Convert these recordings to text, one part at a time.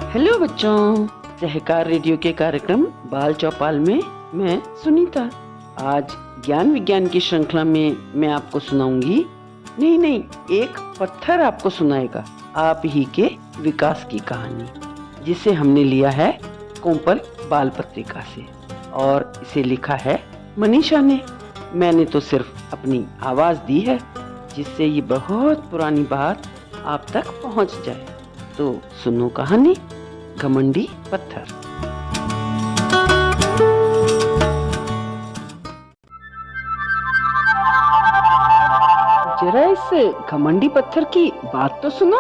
Hello बच्चों, सहकार radio के कार्यक्रम बाल चौपाल में मैं सुनीता आज ज्ञान विज्ञान की श्रृंखला में मैं आपको सुनाऊंगी नहीं एक पत्थर आपको सुनाएगा आप ही के विकास की कहानी, जिसे हमने लिया है कोंपल बाल पत्रिका से और इसे लिखा है मनीषा ने। मैंने तो सिर्फ अपनी आवाज दी है जिससे ये बहुत पुरानी बात आप तक पहुंच जाए। तो सुनो कहानी घमंडी पत्थर। जरा इस घमंडी पत्थर की बात तो सुनो।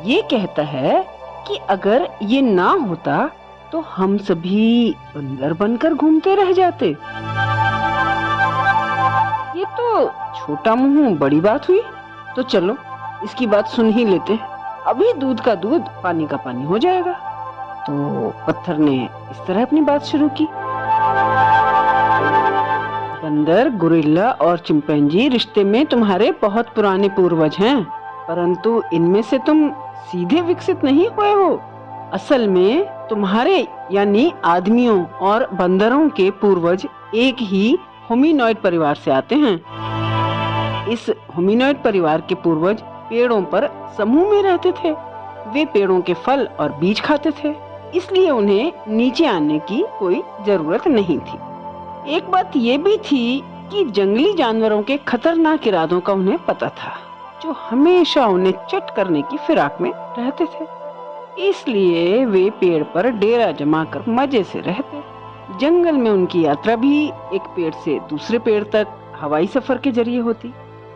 ये कहता है कि अगर ये ना होता तो हम सभी बंदर बनकर घूमते रह जाते। ये तो छोटा मुंह बड़ी बात हुई। तो चलो इसकी बात सुन ही लेते। अभी दूध का दूध पानी का पानी हो जाएगा। तो पत्थर ने इस तरह अपनी बात शुरू की। बंदर, गोरिल्ला और चिंपैंजी रिश्ते में तुम्हारे बहुत पुराने पूर्वज हैं, परंतु इनमें से तुम सीधे विकसित नहीं हुए हो। असल में तुम्हारे यानी आदमियों और बंदरों के पूर्वज एक ही होमिनॉइड परिवार से आते हैं। इस होमिनॉइड परिवार के पूर्वज पेड़ों पर समूह में रहते थे। वे पेड़ों के फल और बीज खाते थे, इसलिए उन्हें नीचे आने की कोई जरूरत नहीं थी। एक बात ये भी थी कि जंगली जानवरों के खतरनाक इरादों का उन्हें पता था, जो हमेशा उन्हें चट करने की फिराक में रहते थे। इसलिए वे पेड़ पर डेरा जमाकर मजे से रहते। जंगल में उनकी यात्रा भी एक पेड़ से दूसरे पेड़ तक हवाई सफर के जरिए होती,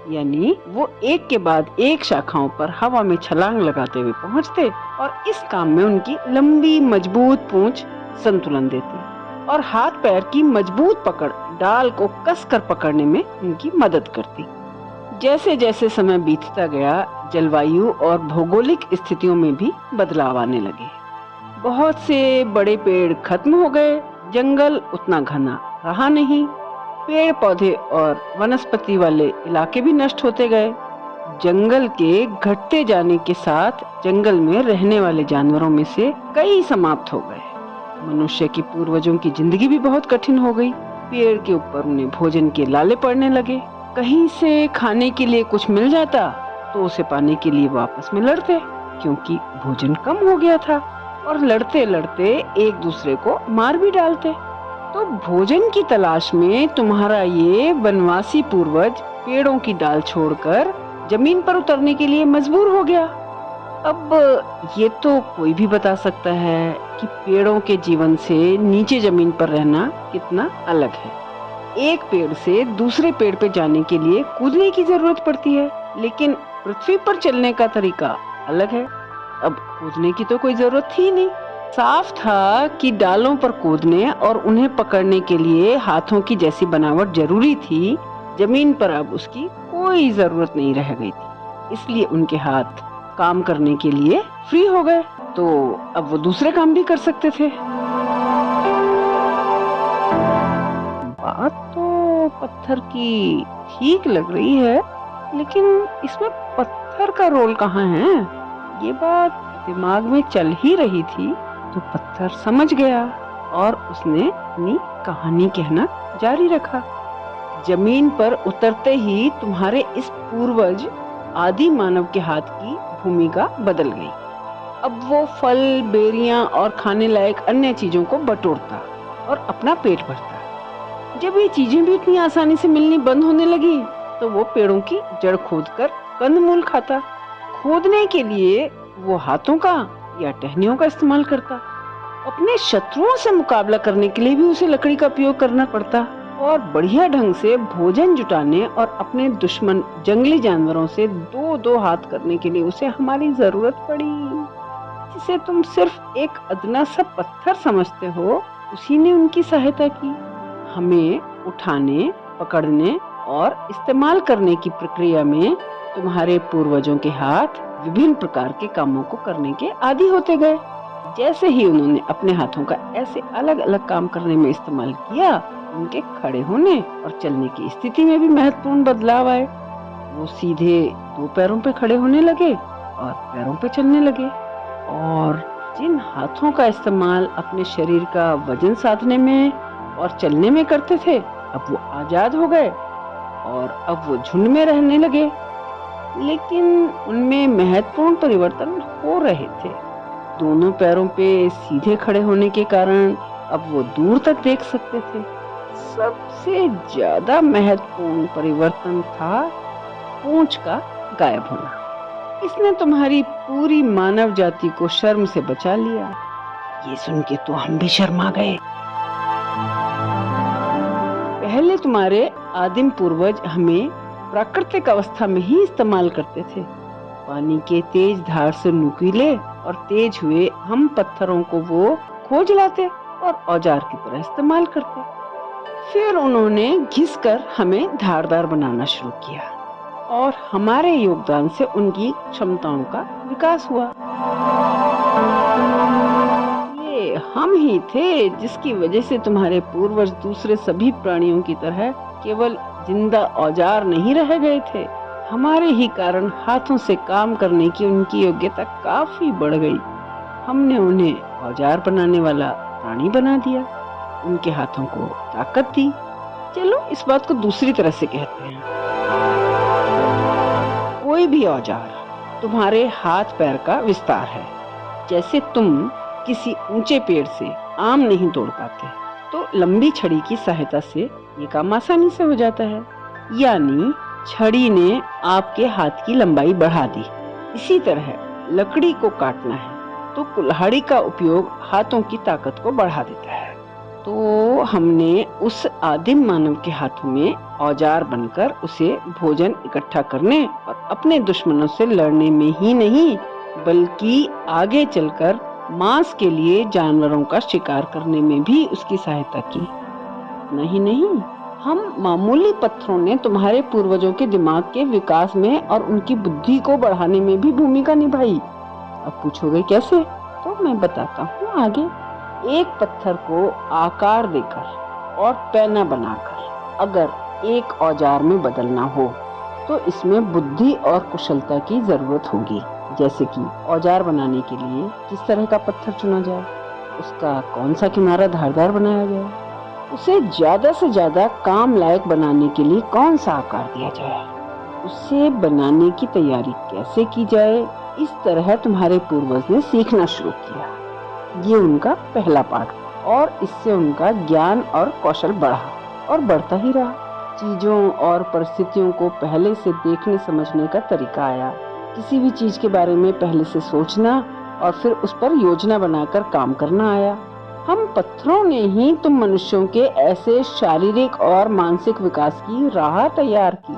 यानी वो एक के बाद एक शाखाओं पर हवा में छलांग लगाते हुए पहुंचते और इस काम में उनकी लंबी मजबूत पूंछ संतुलन देती और हाथ पैर की मजबूत पकड़ डाल को कसकर पकड़ने में उनकी मदद करती। जैसे जैसे समय बीतता गया, जलवायु और भौगोलिक स्थितियों में भी बदलाव आने लगे। बहुत से बड़े पेड़ खत्म हो गए, जंगल उतना घना रहा नहीं। पेड़ पौधे और वनस्पति वाले इलाके भी नष्ट होते गए। जंगल के घटते जाने के साथ जंगल में रहने वाले जानवरों में से कई समाप्त हो गए। मनुष्य के पूर्वजों की जिंदगी भी बहुत कठिन हो गई। पेड़ के ऊपर उन्हें भोजन के लाले पड़ने लगे। कहीं से खाने के लिए कुछ मिल जाता तो उसे पाने के लिए वापस में लड़ते, क्योंकि भोजन कम हो गया था, और लड़ते लड़ते एक दूसरे को मार भी डालते। तो भोजन की तलाश में तुम्हारा ये वनवासी पूर्वज पेड़ों की डाल छोड़कर जमीन पर उतरने के लिए मजबूर हो गया। अब ये तो कोई भी बता सकता है कि पेड़ों के जीवन से नीचे जमीन पर रहना कितना अलग है। एक पेड़ से दूसरे पेड़ पे जाने के लिए कूदने की जरूरत पड़ती है, लेकिन पृथ्वी पर चलने का तरीका अलग है। अब कूदने की तो कोई जरूरत थी नहीं। साफ था कि डालों पर कूदने और उन्हें पकड़ने के लिए हाथों की जैसी बनावट जरूरी थी। जमीन पर अब उसकी कोई जरूरत नहीं रह गई थी, इसलिए उनके हाथ काम करने के लिए फ्री हो गए। तो अब वो दूसरे काम भी कर सकते थे। बात तो पत्थर की ठीक लग रही है, लेकिन इसमें पत्थर का रोल कहाँ है? ये बात दिमाग में चल ही रही थी तो पत्थर समझ गया और उसने अपनी कहानी कहना जारी रखा। जमीन पर उतरते ही तुम्हारे इस पूर्वज आदि मानव के हाथ की भूमिका बदल गई। अब वो फल, बेरियां और खाने लायक अन्य चीजों को बटोरता और अपना पेट भरता। जब ये चीजें भी इतनी आसानी से मिलनी बंद होने लगी तो वो पेड़ों की जड़ खोदकर कंदमूल खाता। खोदने के लिए वो हाथों का या टहनियों का इस्तेमाल करता। अपने शत्रुओं से मुकाबला करने के लिए भी उसे लकड़ी का उपयोग करना पड़ता, और बढ़िया ढंग से भोजन जुटाने और अपने दुश्मन जंगली जानवरों से दो दो हाथ करने के लिए उसे हमारी जरूरत पड़ी। जिसे तुम सिर्फ एक अदना सा पत्थर समझते हो, उसी ने उनकी सहायता की। हमें उठाने, पकड़ने और इस्तेमाल करने की प्रक्रिया में तुम्हारे पूर्वजों के हाथ विभिन्न प्रकार के कामों को करने के आदी होते गए। जैसे ही उन्होंने अपने हाथों का ऐसे अलग अलग काम करने में इस्तेमाल किया, उनके खड़े होने और चलने की स्थिति में भी महत्वपूर्ण बदलाव आए। वो सीधे दो पैरों पे खड़े होने लगे और पैरों पे चलने लगे, और जिन हाथों का इस्तेमाल अपने शरीर का वजन साधने में और चलने में करते थे, अब वो आजाद हो गए और अब वो झुंड में रहने लगे। लेकिन उनमें महत्वपूर्ण परिवर्तन हो रहे थे। दोनों पैरों पे सीधे खड़े होने के कारण अब वो दूर तक देख सकते थे। सबसे ज्यादा महत्वपूर्ण परिवर्तन था पूंछ का गायब होना। इसने तुम्हारी पूरी मानव जाति को शर्म से बचा लिया। ये सुन के तो हम भी शर्मा गए। पहले तुम्हारे आदिम पूर्वज हमें प्राकृतिक अवस्था में ही इस्तेमाल करते थे। पानी के तेज धार से नुकीले और तेज हुए हम पत्थरों को वो खोज लाते और औजार की तरह इस्तेमाल करते। फिर उन्होंने घिसकर हमें धारदार बनाना शुरू किया और हमारे योगदान से उनकी क्षमताओं का विकास हुआ। ये हम ही थे जिसकी वजह से तुम्हारे पूर्वज दूसरे सभी प्राणियों की तरह केवल जिंदा औजार नहीं रह गए थे। हमारे ही कारण हाथों से काम करने की उनकी योग्यता काफी बढ़ गई। हमने उन्हें औजार बनाने वाला प्राणी बना दिया, उनके हाथों को ताकत दी। चलो इस बात को दूसरी तरह से कहते हैं। कोई भी औजार तुम्हारे हाथ पैर का विस्तार है। जैसे तुम किसी ऊंचे पेड़ से आम नहीं तोड़ पाते, तो लंबी छड़ी की सहायता से ये काम आसानी से हो जाता है। यानी छड़ी ने आपके हाथ की लंबाई बढ़ा दी। इसी तरह लकड़ी को काटना है तो कुल्हाड़ी का उपयोग हाथों की ताकत को बढ़ा देता है। तो हमने उस आदिम मानव के हाथों में औजार बनकर उसे भोजन इकट्ठा करने और अपने दुश्मनों से लड़ने में ही नहीं, बल्कि आगे चलकर मांस के लिए जानवरों का शिकार करने में भी उसकी सहायता की। नहीं, हम मामूली पत्थरों ने तुम्हारे पूर्वजों के दिमाग के विकास में और उनकी बुद्धि को बढ़ाने में भी भूमिका निभाई। अब पूछोगे कैसे? तो मैं बताता हूँ आगे। एक पत्थर को आकार देकर और पैना बनाकर अगर एक औजार में बदलना हो तो इसमें बुद्धि और कुशलता की जरूरत होगी। जैसे कि औजार बनाने के लिए किस तरह का पत्थर चुना जाए, उसका कौन सा किनारा धारदार बनाया जाए, उसे ज्यादा से ज्यादा काम लायक बनाने के लिए कौन सा आकार दिया जाए, उसे बनाने की तैयारी कैसे की जाए। इस तरह तुम्हारे पूर्वज ने सीखना शुरू किया। ये उनका पहला पाठ और इससे उनका ज्ञान और कौशल बढ़ा और बढ़ता ही रहा। चीजों और परिस्थितियों को पहले से देखने समझने का तरीका आया। किसी भी चीज के बारे में पहले से सोचना और फिर उस पर योजना बनाकर काम करना आया। हम पत्थरों ने ही तुम मनुष्यों के ऐसे शारीरिक और मानसिक विकास की राह तैयार की।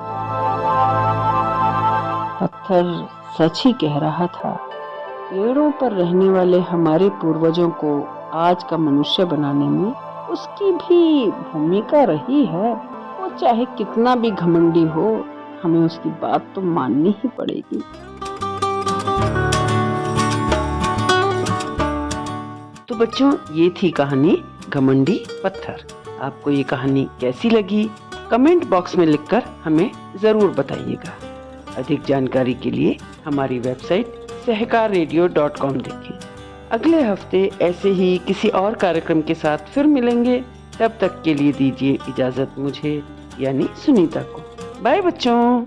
पत्थर सच ही कह रहा था। पेड़ों पर रहने वाले हमारे पूर्वजों को आज का मनुष्य बनाने में उसकी भी भूमिका रही है। वो चाहे कितना भी घमंडी हो, हमें उसकी बात तो माननी ही पड़ेगी। तो बच्चों, ये थी कहानी घमंडी पत्थर। आपको ये कहानी कैसी लगी कमेंट बॉक्स में लिखकर हमें जरूर बताइएगा। अधिक जानकारी के लिए हमारी वेबसाइट सहकाररेडियो.com देखें। अगले हफ्ते ऐसे ही किसी और कार्यक्रम के साथ फिर मिलेंगे। तब तक के लिए दीजिए इजाजत मुझे यानी सुनीता को। बाय बच्चों।